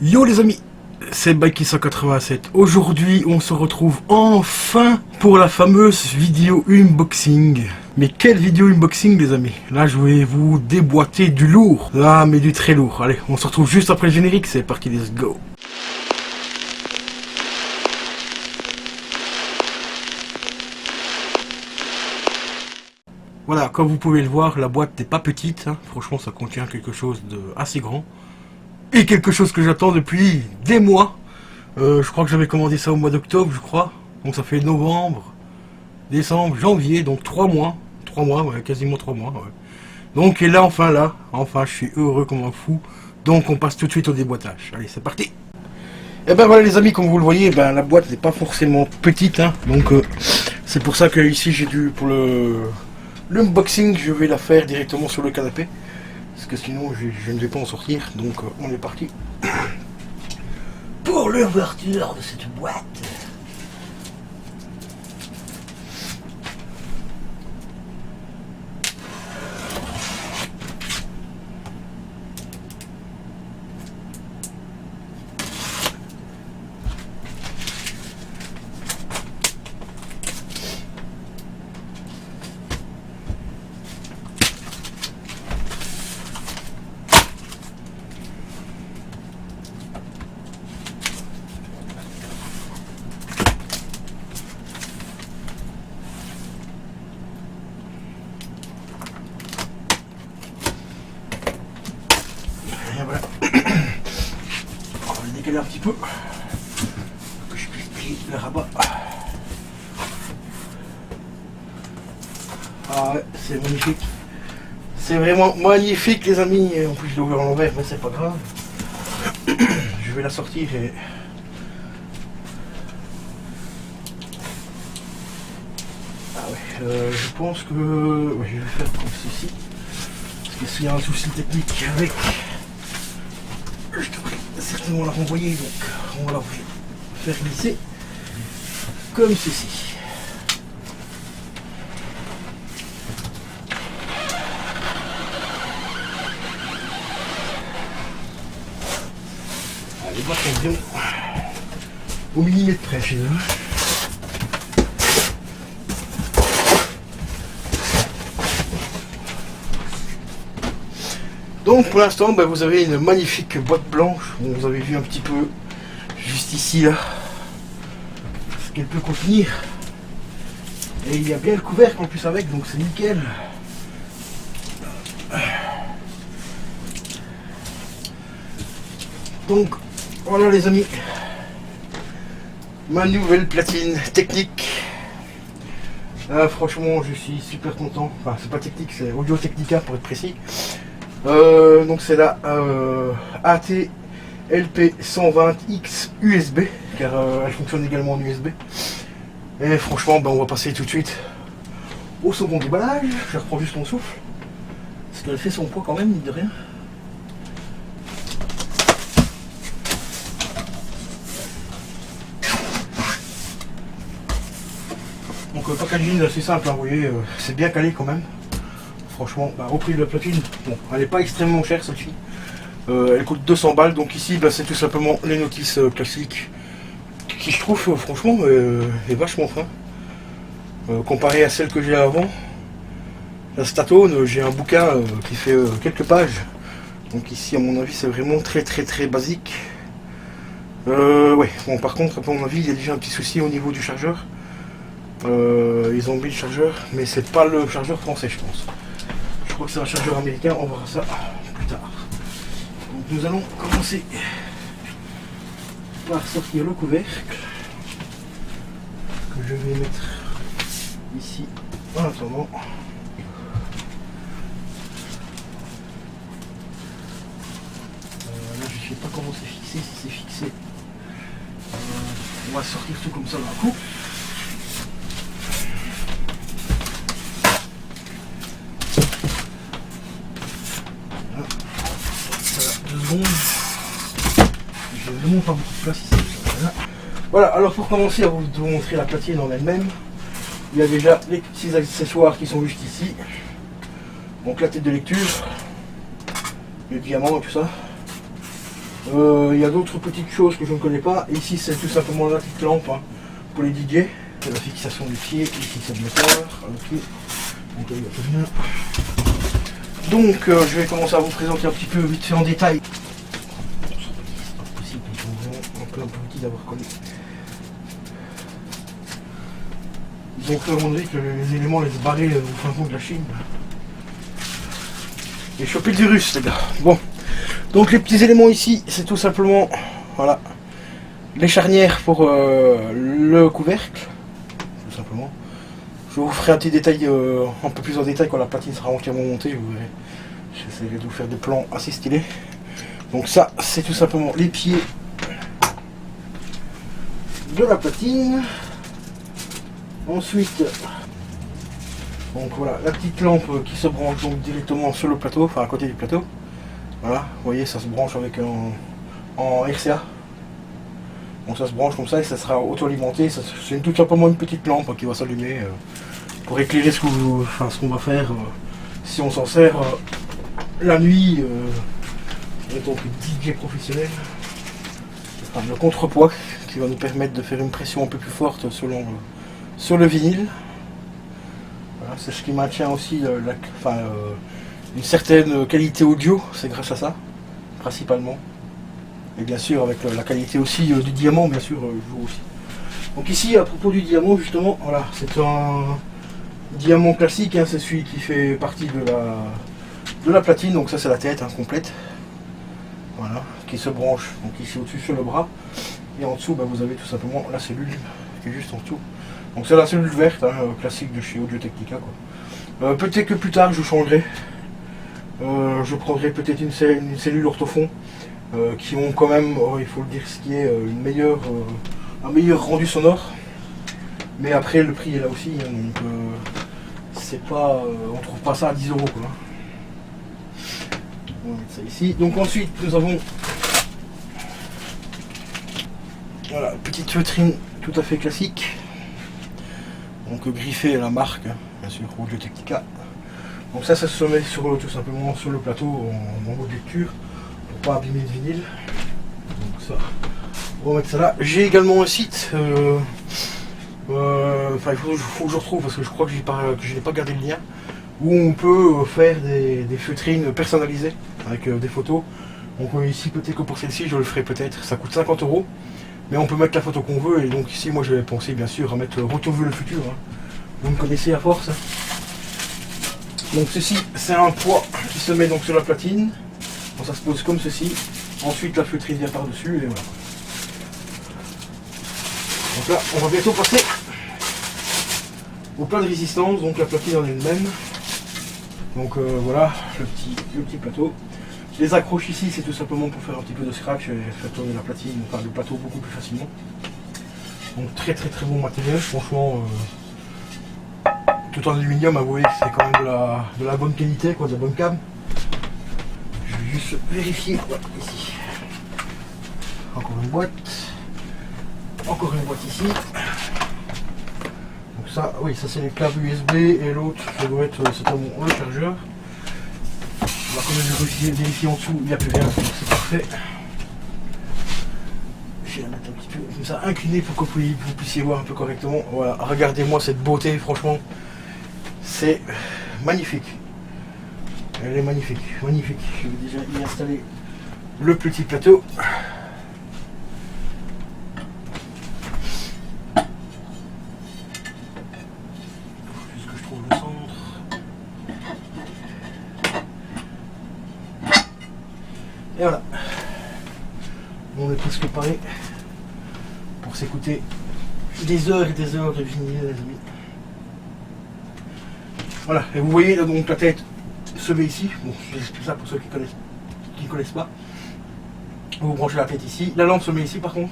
Yo les amis, c'est Bikey187. Aujourd'hui, on se retrouve enfin pour la fameuse vidéo unboxing. Mais quelle vidéo unboxing les amis? Là, je vais vous déboîter du lourd. Là, mais du très lourd. Allez, on se retrouve juste après le générique. C'est parti, let's go. Voilà, comme vous pouvez le voir, la boîte n'est pas petite. Hein. Franchement, ça contient quelque chose de assez grand. Et quelque chose que j'attends depuis des mois. Je crois que j'avais commandé ça au mois d'octobre, je crois. Donc ça fait novembre, décembre, janvier, donc 3 mois. 3 mois, ouais, quasiment 3 mois. Ouais. Donc et là, enfin, je suis heureux comme un fou. Donc on passe tout de suite au déboîtage. Allez, c'est parti. Et ben voilà les amis, comme vous le voyez, ben, la boîte n'est pas forcément petite. Hein, donc c'est pour ça que ici j'ai dû, pour l'unboxing, je vais la faire directement sur le canapé. Parce que sinon je ne vais pas en sortir. Donc on est parti. Pour l'ouverture de cette boîte. Et voilà. On va le décaler un petit peu. Pour que je puisse plier le rabat. Ah ouais, c'est magnifique. C'est vraiment magnifique les amis. En plus je l'ai ouvert en l'envers, mais c'est pas grave. Je vais la sortir et... Ah ouais, je pense que... Ouais, je vais faire comme ceci. Parce que s'il y a un souci technique avec... Je devrais certainement la renvoyer, donc on va la faire glisser comme ceci. Les boîtes sont bien au millimètre près chez eux. Donc pour l'instant, ben, vous avez une magnifique boîte blanche. Vous avez vu un petit peu juste ici là ce qu'elle peut contenir. Et il y a bien le couvercle en plus avec, donc c'est nickel. Donc voilà les amis, ma nouvelle platine technique. Franchement je suis super content. Enfin c'est pas technique, c'est Audio Technica pour être précis. Donc c'est la AT-LP120X USB, car elle fonctionne également en USB. Et franchement ben, on va passer tout de suite au second déballage. Je reprends juste mon souffle, parce qu'elle fait son poids quand même, mine de rien. Donc packaging assez simple, hein, vous voyez, c'est bien calé quand même. Franchement, bah, au prix de la platine, bon, elle n'est pas extrêmement chère celle-ci. Elle coûte 200 balles, donc ici bah, c'est tout simplement les notices classiques qui je trouve franchement est vachement fin. Comparé à celle que j'ai avant, la Statone, j'ai un bouquin qui fait quelques pages. Donc ici à mon avis c'est vraiment très basique. Ouais, bon par contre à mon avis il y a déjà un petit souci au niveau du chargeur. Ils ont mis le chargeur, mais c'est pas le chargeur français je pense. Je crois que c'est un chargeur américain, on verra ça plus tard. Donc nous allons commencer par sortir le couvercle que je vais mettre ici en attendant. Là je sais pas comment c'est fixé, si c'est fixé. On va sortir tout comme ça d'un coup. Je ne demande pas beaucoup de place ici. Voilà, alors pour commencer à vous montrer la platine en elle-même, il y a déjà les petits accessoires qui sont juste ici. Donc la tête de lecture, le diamant et tout ça. Il y a d'autres petites choses que je ne connais pas. Ici c'est tout simplement la petite lampe hein, pour les DJ. La fixation du pied, ici c'est le moteur. Okay. Donc là il n'y a plus rien. Donc je vais commencer à vous présenter un petit peu vite fait en détail. C'est pas possible, ils sont un peu petits d'avoir connu. Donc là on dit que les éléments les barrer au fin fond de la Chine. Et choper le virus les gars. Bon. Donc les petits éléments ici, c'est tout simplement voilà, les charnières pour le couvercle, tout simplement. Je vous ferai un petit détail, un peu plus en détail quand la platine sera entièrement montée, vous verrez. J'essaierai de vous faire des plans assez stylés. Donc ça, c'est tout simplement les pieds de la platine. Ensuite, donc voilà, la petite lampe qui se branche donc directement sur le plateau, enfin à côté du plateau. Voilà, vous voyez, ça se branche avec en RCA. Donc ça se branche comme ça et ça sera auto-alimenté. C'est tout simplement une petite lampe qui va s'allumer pour éclairer ce qu'on va faire si on s'en sert la nuit en tant que DJ professionnel. Enfin, le contrepoids qui va nous permettre de faire une pression un peu plus forte sur le vinyle. Voilà, c'est ce qui maintient aussi une certaine qualité audio, c'est grâce à ça, principalement. Et bien sûr, avec la qualité aussi du diamant, bien sûr, joue aussi. Donc ici, à propos du diamant, justement, voilà, c'est un diamant classique, hein, c'est celui qui fait partie de la platine, donc ça c'est la tête hein, complète. Voilà, qui se branche, donc ici au-dessus sur le bras. Et en dessous, bah, vous avez tout simplement la cellule qui est juste en dessous. Donc c'est la cellule verte, hein, classique de chez Audio-Technica. Peut-être que plus tard, je changerai. Je prendrai peut-être une cellule orthophon qui ont quand même, il faut le dire, ce qui est un meilleur rendu sonore. Mais après le prix est là aussi, hein, donc c'est pas, on trouve pas ça à 10 €. Quoi. On va mettre ça ici. Donc ensuite nous avons voilà, petite feutrine tout à fait classique. Donc griffée à la marque, hein, bien sûr, Audio-Technica. Donc ça se met tout simplement sur le plateau en mode lecture pour pas abîmer le vinyle. Donc ça, on va mettre ça là. J'ai également un site, enfin il faut que je retrouve parce que je crois que je n'ai pas gardé le lien, où on peut faire des feutrines personnalisées avec des photos. Donc ici peut-être que pour celle-ci je le ferai peut-être, ça coûte 50 €. Mais on peut mettre la photo qu'on veut et donc ici moi je vais penser bien sûr à mettre Retour vers le futur. Hein. Vous me connaissez à force. Donc ceci, c'est un poids qui se met donc sur la platine. Donc ça se pose comme ceci. Ensuite la feutrine vient par-dessus et voilà. Donc là, on va bientôt passer au plat de résistance. Donc la platine en elle-même. Donc voilà, le petit plateau. Je les accroche ici, c'est tout simplement pour faire un petit peu de scratch et faire tourner la platine, enfin le plateau beaucoup plus facilement. Donc très bon matériel, franchement. Tout en aluminium, avouez que c'est quand même de la bonne qualité, quoi, de la bonne cam. Je vais juste vérifier, ouais, ici. Encore une boîte. Encore une boîte ici. Donc ça, oui, ça c'est les câbles USB et l'autre, ça doit être certainement le chargeur. On va quand même vérifier en dessous, il n'y a plus rien, donc c'est parfait. Je vais la mettre un petit peu comme ça, incliné pour que vous puissiez voir un peu correctement. Voilà, regardez-moi cette beauté, franchement. C'est magnifique. Elle est magnifique, magnifique. Je vais déjà y installer le petit plateau. Juste que je trouve le centre. Et voilà. On est presque paré pour s'écouter des heures et des heures de vinyle, les amis. Voilà, et vous voyez là, donc la tête se met ici. Bon, j'explique ça pour ceux qui ne connaissent pas. Vous branchez la tête ici. La lampe se met ici par contre.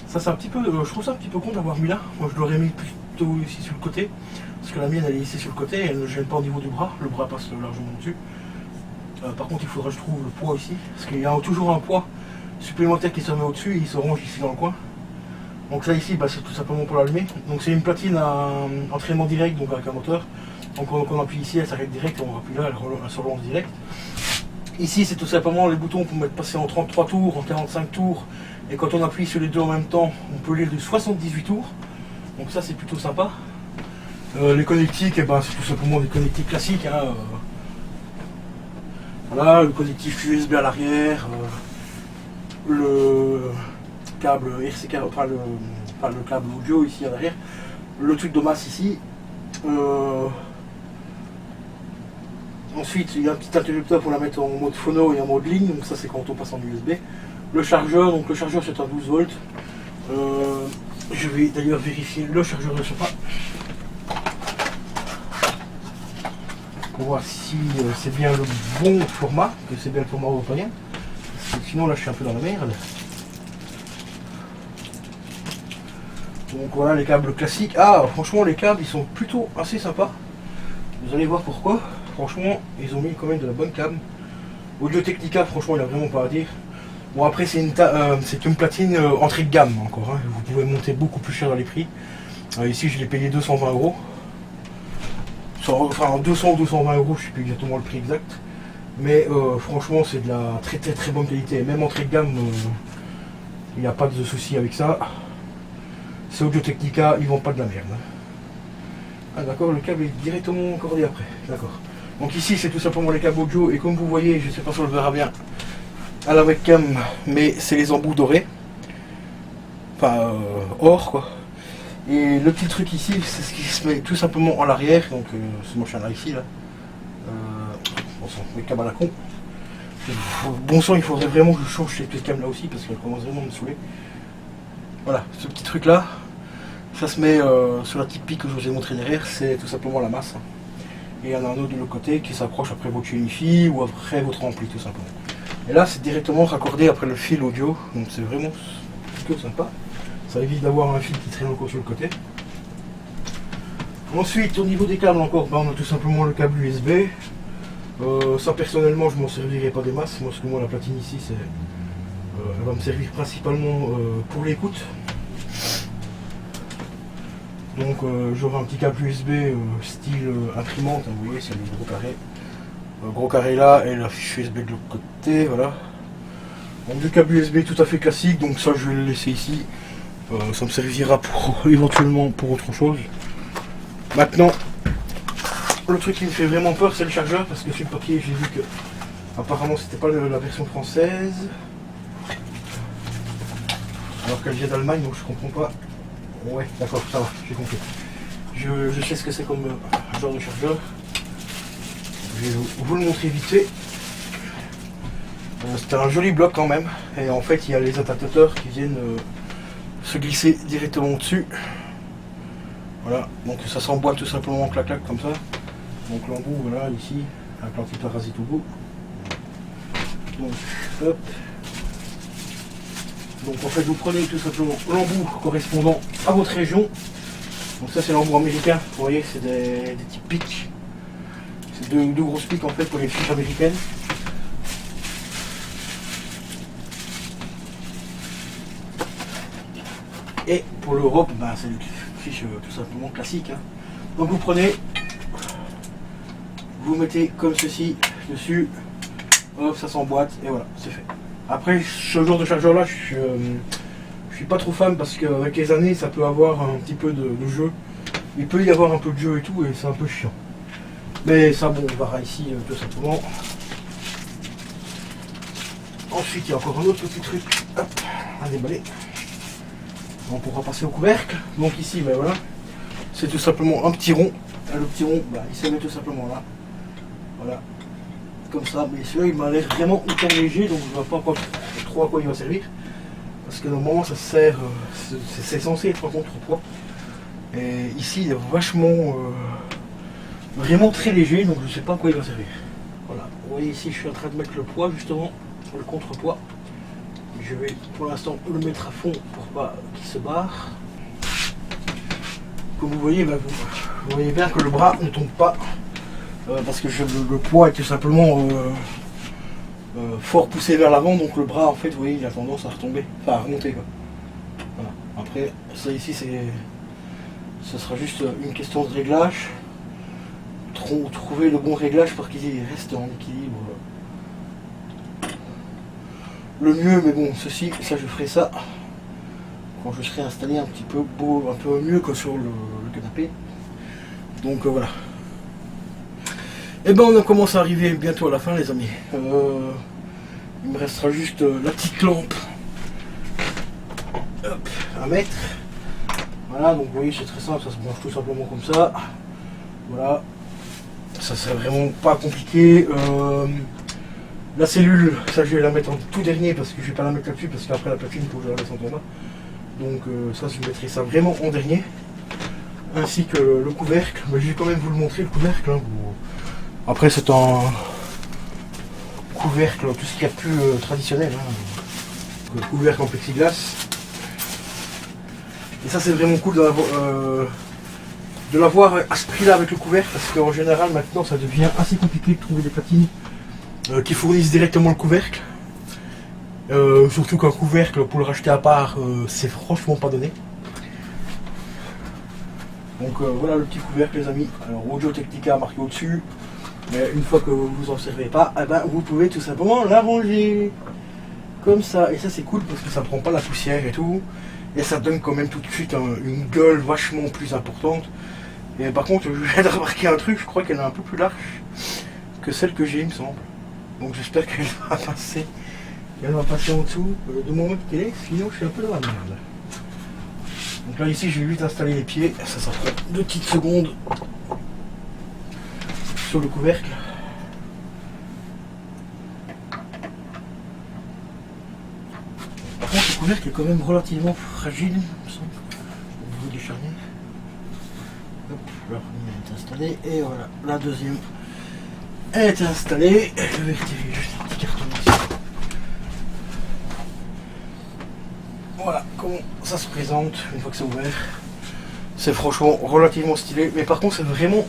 Ça c'est un petit peu, je trouve ça un petit peu con d'avoir mis là. Moi je l'aurais mis plutôt ici sur le côté. Parce que la mienne elle est ici sur le côté, elle ne gêne pas au niveau du bras. Le bras passe largement dessus. Par contre il faudra que je trouve le poids ici. Parce qu'il y a toujours un poids supplémentaire qui se met au-dessus et il se range ici dans le coin. Donc ça ici, bah, c'est tout simplement pour l'allumer. Donc c'est une platine à entraînement direct, donc avec un moteur. Donc quand on appuie ici, elle s'arrête direct, on appuie là, elle se relance direct. Ici c'est tout simplement les boutons pour mettre passer en 33 tours, en 45 tours. Et quand on appuie sur les deux en même temps, on peut lire de 78 tours. Donc ça c'est plutôt sympa. Les connectiques, eh ben, c'est tout simplement des connectiques classiques. Hein. Voilà, le connectif USB à l'arrière, le câble RCK, enfin le câble audio ici à l'arrière, le truc de masse ici. Ensuite, il y a un petit interrupteur pour la mettre en mode phono et en mode ligne, donc ça c'est quand on passe en USB. Le chargeur, donc le chargeur c'est un 12 volts. Je vais d'ailleurs vérifier le chargeur de ce pas. Pour voir si c'est bien le bon format, que c'est bien le format européen. Parce que sinon là je suis un peu dans la merde. Donc voilà les câbles classiques. Ah franchement les câbles ils sont plutôt assez sympas. Vous allez voir pourquoi. Franchement ils ont mis quand même de la bonne câble. Audio Technica franchement il n'y a vraiment pas à dire. Bon après c'est une platine entrée de gamme encore. Hein. Vous pouvez monter beaucoup plus cher dans les prix. Ici je l'ai payé 220 €. Enfin 200 ou 220 €, je ne sais plus exactement le prix exact. Mais franchement c'est de la très très très bonne qualité. Même entrée de gamme, il n'y a pas de souci avec ça. C'est Audio Technica, ils vendent pas de la merde. Ah d'accord, le câble est directement encordé après. D'accord. Donc ici c'est tout simplement les câbles audio et comme vous voyez, je ne sais pas si on le verra bien à la webcam, mais c'est les embouts dorés. Enfin or quoi. Et le petit truc ici, c'est ce qui se met tout simplement en l'arrière, donc ce machin là ici là. Bon sang, les câbles à la con. Bon sang, il faudrait vraiment que je change ces petites câbles là aussi parce qu'elles commencent vraiment à me saouler. Voilà, ce petit truc là, ça se met sur la petite pique que je vous ai montré derrière, c'est tout simplement la masse. Et il y en a un autre de l'autre côté qui s'accroche après votre Unify ou après votre ampli tout simplement. Et là c'est directement raccordé après le fil audio, donc c'est vraiment plutôt sympa. Ça évite d'avoir un fil qui traîne encore sur le côté. Ensuite au niveau des câbles encore, on a tout simplement le câble USB. Ça personnellement je m'en servirai pas des masses, parce que moi la platine ici c'est elle va me servir principalement pour l'écoute. Donc j'aurai un petit câble USB style imprimante, hein, vous voyez c'est le gros carré. Gros carré là et la fiche USB de l'autre côté, voilà. Donc du câble USB tout à fait classique, donc ça je vais le laisser ici. Ça me servira pour éventuellement pour autre chose. Maintenant, le truc qui me fait vraiment peur c'est le chargeur, parce que sur le papier j'ai vu que apparemment c'était pas la version française. Alors qu'elle vient d'Allemagne, donc je comprends pas. Ouais, d'accord, ça va, j'ai compris. Je sais ce que c'est comme genre de chargeur. Je vais vous le montrer vite fait. C'est un joli bloc quand même. Et en fait, il y a les adaptateurs qui viennent se glisser directement dessus. Voilà, donc ça s'emboîte tout simplement en clac-clac comme ça. Donc l'embout, voilà, ici, avec l'antiparasite au bout. Donc, hop. Donc en fait vous prenez tout simplement l'embout correspondant à votre région. Donc ça c'est l'embout américain, vous voyez c'est des petits pics. C'est deux grosses pics en fait pour les fiches américaines. Et pour l'Europe, ben, c'est une fiche tout simplement classique. Hein. Donc vous prenez, vous mettez comme ceci dessus, hop ça s'emboîte et voilà, c'est fait. Après, ce genre de chargeur là, je suis pas trop fan parce qu'avec les années, ça peut avoir un petit peu de jeu. Il peut y avoir un peu de jeu et tout, et c'est un peu chiant. Mais ça, bon, on verra ici tout simplement. Ensuite, il y a encore un autre petit truc hop, à déballer. On pourra passer au couvercle. Donc ici, ben voilà, c'est tout simplement un petit rond. Le petit rond, ben, il se met tout simplement là. Voilà. Comme ça, mais celui-là il m'a l'air vraiment hyper léger, donc je ne vois pas encore trop à quoi il va servir, parce que normalement ça sert, c'est censé être un contrepoids, et ici il est vachement vraiment très léger, donc je ne sais pas à quoi il va servir. Voilà, vous voyez ici je suis en train de mettre le poids justement, le contrepoids, je vais pour l'instant le mettre à fond pour pas qu'il se barre. Comme vous voyez, ben, vous voyez bien que le bras ne tombe pas. Parce que le poids est tout simplement fort poussé vers l'avant, donc le bras en fait vous voyez il a tendance à retomber, enfin à remonter quoi. Voilà. Après ça ici ce sera juste une question de réglage, trouver le bon réglage pour qu'il reste en équilibre le mieux, mais bon, ceci, ça je ferai ça quand je serai installé un petit peu beau, un peu mieux que sur le canapé. Donc voilà. Et ben on commence à arriver bientôt à la fin, les amis. Il me restera juste la petite lampe, hop, à mettre. Voilà, donc vous voyez, c'est très simple, ça se branche tout simplement comme ça. Voilà, ça c'est vraiment pas compliqué. La cellule, ça je vais la mettre en tout dernier parce que je vais pas la mettre là-dessus parce qu'après la platine, il faut que je la laisse en tournant. Donc ça, je mettrai ça vraiment en dernier. Ainsi que le couvercle. Mais je vais quand même vous le montrer, le couvercle. Hein. Après, c'est un couvercle, tout ce qu'il y a de plus traditionnel. Hein. Le couvercle en plexiglas. Et ça, c'est vraiment cool de l'avoir à ce prix-là avec le couvercle. Parce qu'en général, maintenant, ça devient assez compliqué de trouver des platines qui fournissent directement le couvercle. Surtout qu'un couvercle pour le racheter à part, c'est franchement pas donné. Donc voilà le petit couvercle, les amis. Alors Audio Technica marqué au-dessus, mais une fois que vous en servez pas, eh ben, vous pouvez tout simplement l'arranger comme ça. Et ça c'est cool parce que ça prend pas la poussière et tout, et ça donne quand même tout de suite une gueule vachement plus importante. Et par contre, je viens de remarquer un truc, je crois qu'elle est un peu plus large que celle que j'ai, il me semble. Donc j'espère qu'elle va passer. Elle va passer en dessous de mon mode télé, sinon je suis un peu dans la merde. Donc là ici je vais vite installer les pieds, ça prend 2 petites secondes sur le couvercle. Par contre le couvercle est quand même relativement fragile, il me semble, au niveau des charniers. Hop, la première est installée et voilà, la deuxième est installée. Je vais retirer juste un petit carton ici. Voilà comment ça se présente une fois que c'est ouvert. C'est franchement relativement stylé, mais par contre c'est vraiment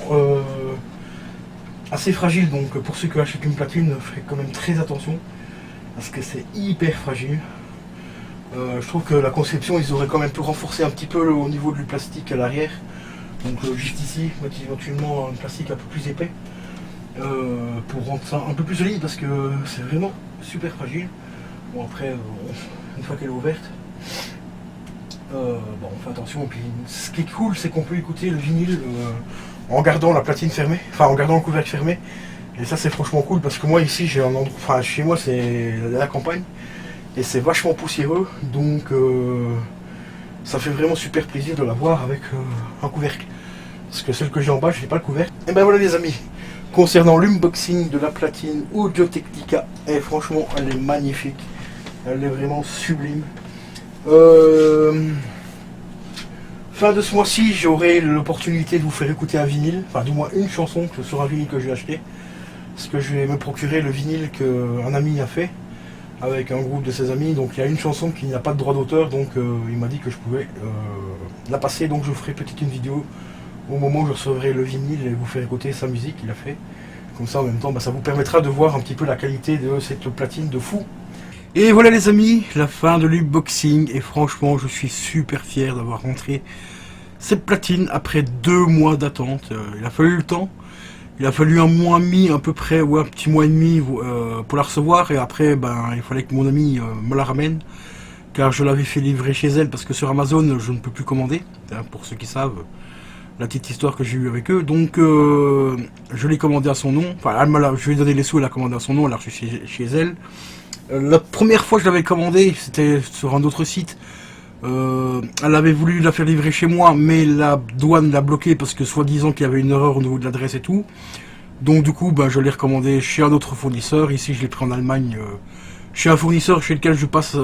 assez fragile, donc pour ceux qui achètent une platine, faites quand même très attention parce que c'est hyper fragile. Je trouve que la conception, ils auraient quand même pu renforcer un petit peu au niveau du plastique à l'arrière, donc juste ici, mettre éventuellement un plastique un peu plus épais pour rendre ça un peu plus solide parce que c'est vraiment super fragile. Bon après, une fois qu'elle est ouverte, bon, on fait attention. Et puis ce qui est cool, c'est qu'on peut écouter le vinyle en gardant la platine fermée, enfin en gardant le couvercle fermé. Et ça c'est franchement cool parce que moi ici j'ai un endroit, enfin chez moi c'est la campagne et c'est vachement poussiéreux, donc ça fait vraiment super plaisir de l'avoir avec un couvercle. Parce que celle que j'ai en bas, je n'ai pas le couvercle. Et ben voilà les amis, concernant l'unboxing de la platine Audio Technica, et franchement elle est magnifique, elle est vraiment sublime. Fin de ce mois-ci, j'aurai l'opportunité de vous faire écouter un vinyle, enfin du moins une chanson sur un vinyle que j'ai acheté. Parce que je vais me procurer le vinyle qu'un ami a fait avec un groupe de ses amis. Donc il y a une chanson qui n'a pas de droit d'auteur, donc il m'a dit que je pouvais la passer. Donc je ferai peut-être une vidéo au moment où je recevrai le vinyle et vous faire écouter sa musique qu'il a fait. Comme ça en même temps, ça vous permettra de voir un petit peu la qualité de cette platine de fou. Et voilà les amis, la fin de l'unboxing, et franchement je suis super fier d'avoir rentré cette platine après 2 mois d'attente. Il a fallu le temps, il a fallu un mois et demi à peu près, ouais un petit mois et demi pour la recevoir, et après il fallait que mon ami me la ramène, car je l'avais fait livrer chez elle, parce que sur Amazon je ne peux plus commander, hein, pour ceux qui savent la petite histoire que j'ai eue avec eux. Donc je l'ai commandé à son nom, enfin je lui ai donné les sous, elle a commandé à son nom, elle l'a reçu chez elle. La première fois que je l'avais commandé, c'était sur un autre site. Elle avait voulu la faire livrer chez moi, mais la douane l'a bloqué parce que soi-disant qu'il y avait une erreur au niveau de l'adresse et tout. Donc du coup, je l'ai recommandé chez un autre fournisseur. Ici, je l'ai pris en Allemagne, chez un fournisseur chez lequel je passe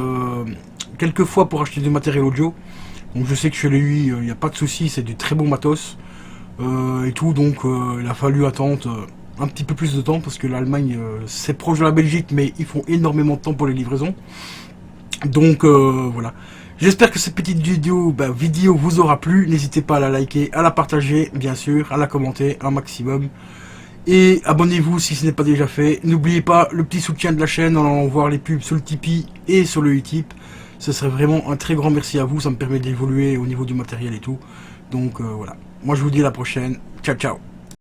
quelques fois pour acheter du matériel audio. Donc je sais que chez lui, il n'y a pas de souci, c'est du très bon matos et tout. Donc il a fallu attendre un petit peu plus de temps parce que l'Allemagne c'est proche de la Belgique, mais ils font énormément de temps pour les livraisons. Donc voilà, j'espère que cette petite vidéo vous aura plu. N'hésitez pas à la liker, à la partager bien sûr, à la commenter un maximum, et abonnez-vous si ce n'est pas déjà fait. N'oubliez pas le petit soutien de la chaîne en allant voir les pubs sur le Tipeee et sur le Utip. Ce serait vraiment un très grand merci à vous, ça me permet d'évoluer au niveau du matériel et tout. Donc voilà, moi je vous dis à la prochaine, ciao ciao.